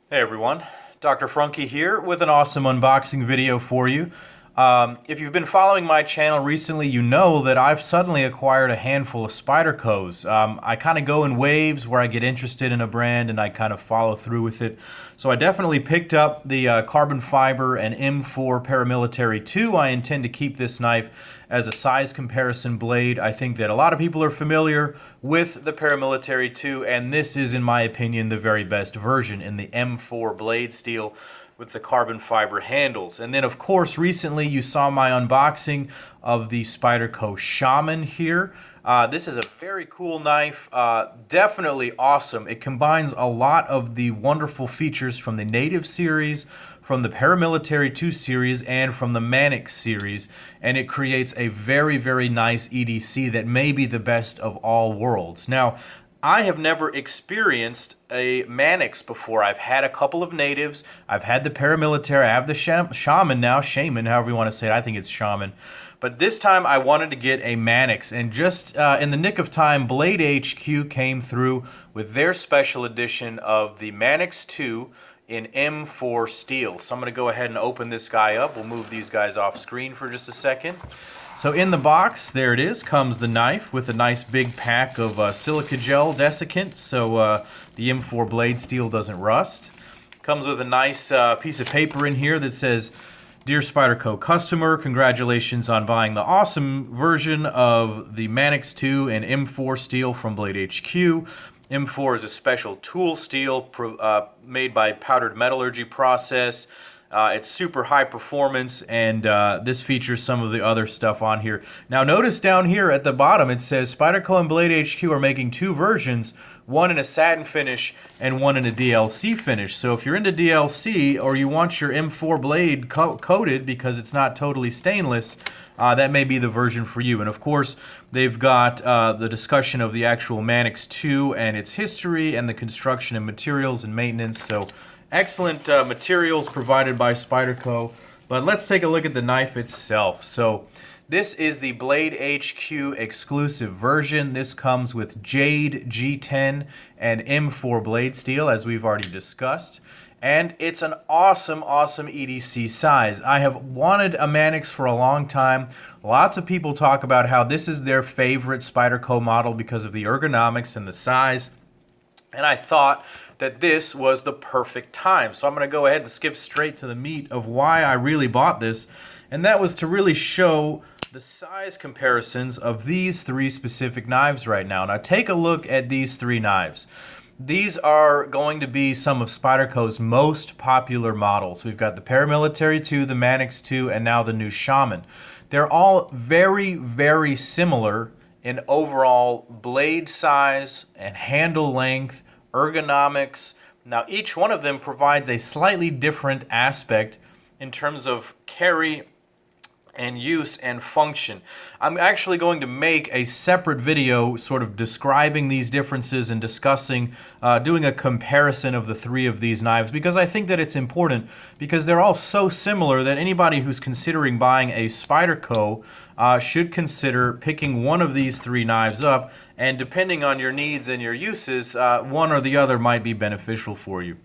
Hey everyone, Dr. Frunky here with an awesome unboxing video for you. If you've been following my channel recently, you know that I've suddenly acquired a handful of Spydercos. I kind of go in waves where I get interested in a brand and I kind of follow through with it. So I definitely picked up the carbon fiber and M4 Paramilitary 2. I intend to keep this knife as a size comparison blade. I think that a lot of people are familiar with the Paramilitary 2, and this is, in my opinion, the very best version in the M4 blade steel with the carbon fiber handles. And then, of course, recently you saw my unboxing of the Spyderco Shaman here. This is a very cool knife, definitely awesome. It combines a lot of the wonderful features from the Native series, from the Paramilitary 2 series, and from the Manix series, and it creates a very, very nice EDC that may be the best of all worlds. Now, I have never experienced a Manix before. I've had a couple of natives. I've had the Paramilitary. I have the Shaman now. Shaman, however you want to say it. I think it's Shaman. But this time I wanted to get a Manix. And just in the nick of time, BladeHQ came through with their special edition of the Manix 2 in M4 steel. So I'm going to go ahead and open this guy up. We'll move these guys off screen for just a second. So in the box, there it is, comes the knife with a nice big pack of silica gel desiccant, so the M4 blade steel doesn't rust. Comes with a nice piece of paper in here that says, "Dear Spyderco customer, congratulations on buying the awesome version of the Manix 2 and M4 steel from BladeHQ. M4 is a special tool steel made by powdered metallurgy process. It's super high performance, and this features some of the other stuff on here." Now notice down here at the bottom it says Spyderco and BladeHQ are making two versions, one in a satin finish and one in a DLC finish. So if you're into DLC or you want your M4 blade coated because it's not totally stainless, that may be the version for you. And of course, they've got the discussion of the actual Manix 2 and its history and the construction and materials and maintenance. So excellent materials provided by Spyderco. But let's take a look at the knife itself. So this is the BladeHQ exclusive version. This comes with Jade G10 and M4 blade steel, as we've already discussed. And it's an awesome, awesome EDC size. I have wanted a Manix for a long time. Lots of people talk about how this is their favorite Spyderco model because of the ergonomics and the size. And I thought that this was the perfect time. So I'm going to go ahead and skip straight to the meat of why I really bought this. And that was to really show the size comparisons of these three specific knives right now. Now take a look at these three knives. These are going to be some of Spyderco's most popular models. We've got the Paramilitary 2, the Manix 2, and now the new Shaman. They're all very, very similar in overall blade size and handle length, ergonomics. Now each one of them provides a slightly different aspect in terms of carry and use and function. I'm actually going to make a separate video sort of describing these differences and discussing, doing a comparison of the three of these knives, because I think that it's important because they're all so similar that anybody who's considering buying a Spyderco should consider picking one of these three knives up, and depending on your needs and your uses, one or the other might be beneficial for you.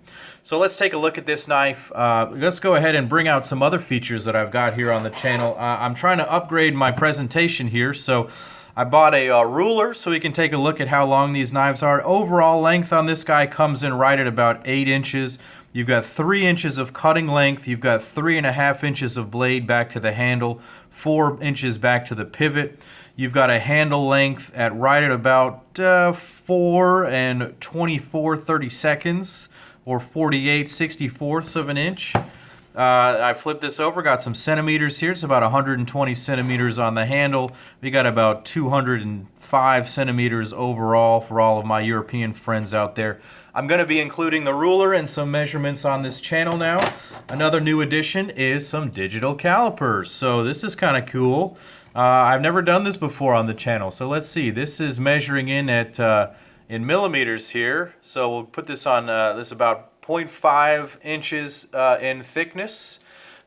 So let's take a look at this knife. Let's go ahead and bring out some other features that I've got here on the channel. I'm trying to upgrade my presentation here, so I bought a ruler so we can take a look at how long these knives are. Overall length on this guy comes in right at about 8 inches. You've got 3 inches of cutting length. You've got 3.5 inches of blade back to the handle, 4 inches back to the pivot. You've got a handle length at right at about 4 and 24/32, or 48/64 of an inch. I flipped this over, got some centimeters here. It's about 120 centimeters on the handle. We got about 205 centimeters overall for all of my European friends out there. I'm going to be including the ruler and some measurements on this channel now. Another new addition is some digital calipers. So this is kind of cool. I've never done this before on the channel. So let's see. This is measuring in at in millimeters here. So we'll put this on this about 0.5 inches in thickness.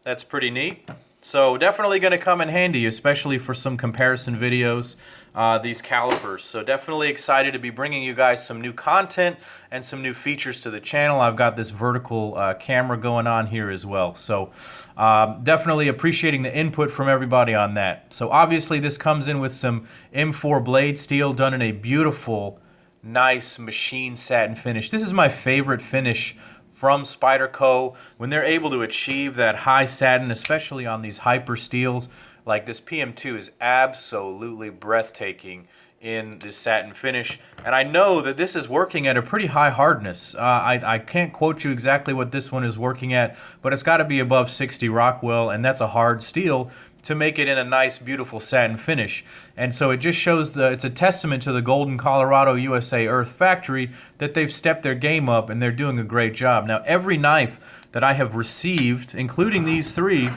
That's pretty neat. So definitely going to come in handy, especially for some comparison videos. these calipers. So definitely excited to be bringing you guys some new content and some new features to the channel. I've got this vertical camera going on here as well. So definitely appreciating the input from everybody on that. So obviously this comes in with some M4 blade steel done in a beautiful, nice machine satin finish. This is my favorite finish from Spyderco when they're able to achieve that high satin, especially on these hyper steels. Like this PM2 is absolutely breathtaking in this satin finish, and I know that this is working at a pretty high hardness. I can't quote you exactly what this one is working at, but it's got to be above 60 Rockwell, and that's a hard steel to make it in a nice, beautiful satin finish. And so it just shows it's a testament to the Golden, Colorado, USA Earth factory that they've stepped their game up and they're doing a great job. Now, every knife that I have received, including these three,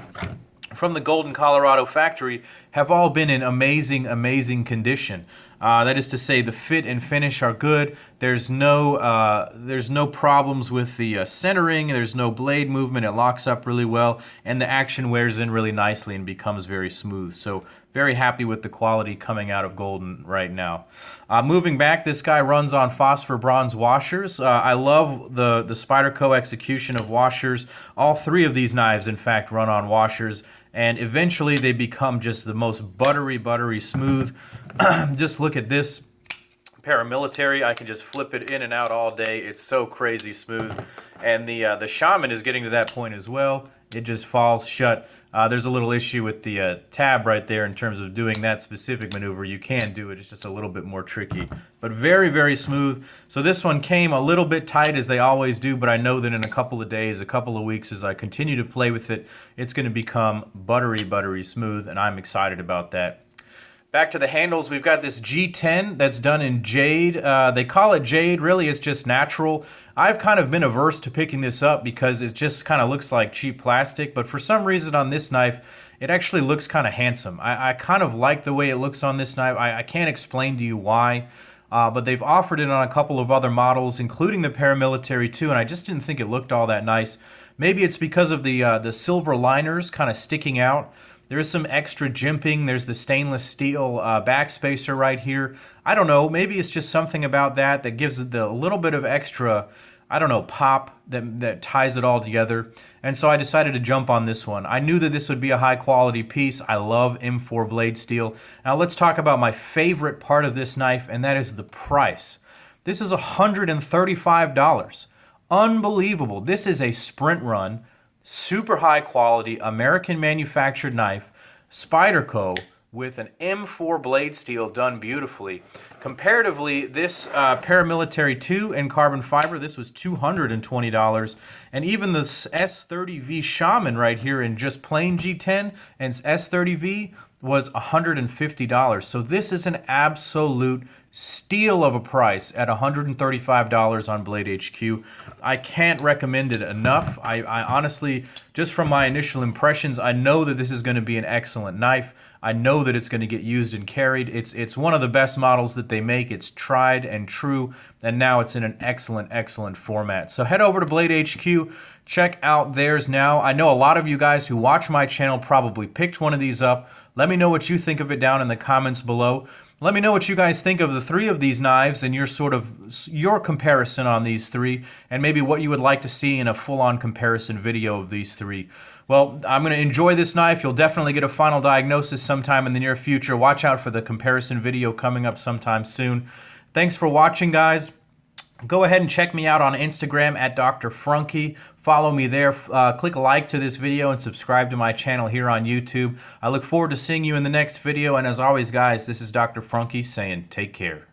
from the Golden, Colorado factory have all been in amazing, amazing condition. That is to say, the fit and finish are good. There's no problems with the centering. There's no blade movement. It locks up really well, and the action wears in really nicely and becomes very smooth. So very happy with the quality coming out of Golden right now. Moving back, this guy runs on phosphor bronze washers. I love the Spyderco execution of washers. All three of these knives, in fact, run on washers. And eventually they become just the most buttery, buttery smooth. Just look at this paramilitary. I can just flip it in and out all day. It's so crazy smooth. And the Shaman is getting to that point as well. It just falls shut. There's a little issue with the tab right there in terms of doing that specific maneuver. You can do it, it's just a little bit more tricky. But very, very smooth. So this one came a little bit tight as they always do, but I know that in a couple of days, a couple of weeks, as I continue to play with it, it's going to become buttery, buttery smooth, and I'm excited about that. Back to the handles, we've got this G10 that's done in jade. They call it jade, really it's just natural. I've kind of been averse to picking this up because it just kind of looks like cheap plastic, but for some reason on this knife, it actually looks kind of handsome. I kind of like the way it looks on this knife. I can't explain to you why, but they've offered it on a couple of other models, including the paramilitary too, and I just didn't think it looked all that nice. Maybe it's because of the silver liners kind of sticking out. There is some extra jimping. There's the stainless steel backspacer right here. I don't know. Maybe it's just something about that that gives it a little bit of extra, I don't know, pop that ties it all together. And so I decided to jump on this one. I knew that this would be a high quality piece. I love M4 blade steel. Now let's talk about my favorite part of this knife, and that is the price. This is $135. Unbelievable. This is a sprint run, super high quality, American manufactured knife, Spyderco, with an M4 blade steel done beautifully. Comparatively, this paramilitary 2 in carbon fiber, this was $220. And even the S30V Shaman right here in just plain G10 and S30V was $150. So this is an absolute steal of a price at $135 on BladeHQ. I can't recommend it enough. I honestly, just from my initial impressions, I know that this is going to be an excellent knife. I know that it's going to get used and carried. It's one of the best models that they make. It's tried and true, and now it's in an excellent, excellent format. So head over to BladeHQ, check out theirs now. I know a lot of you guys who watch my channel probably picked one of these up. Let me know what you think of it down in the comments below. Let me know what you guys think of the three of these knives and your comparison on these three, and maybe what you would like to see in a full-on comparison video of these three. Well, I'm going to enjoy this knife. You'll definitely get a final diagnosis sometime in the near future. Watch out for the comparison video coming up sometime soon. Thanks for watching, guys. Go ahead and check me out on Instagram at Dr. Frunky. Follow me there. Click like to this video and subscribe to my channel here on YouTube. I look forward to seeing you in the next video. And as always, guys, this is Dr. Frunky saying take care.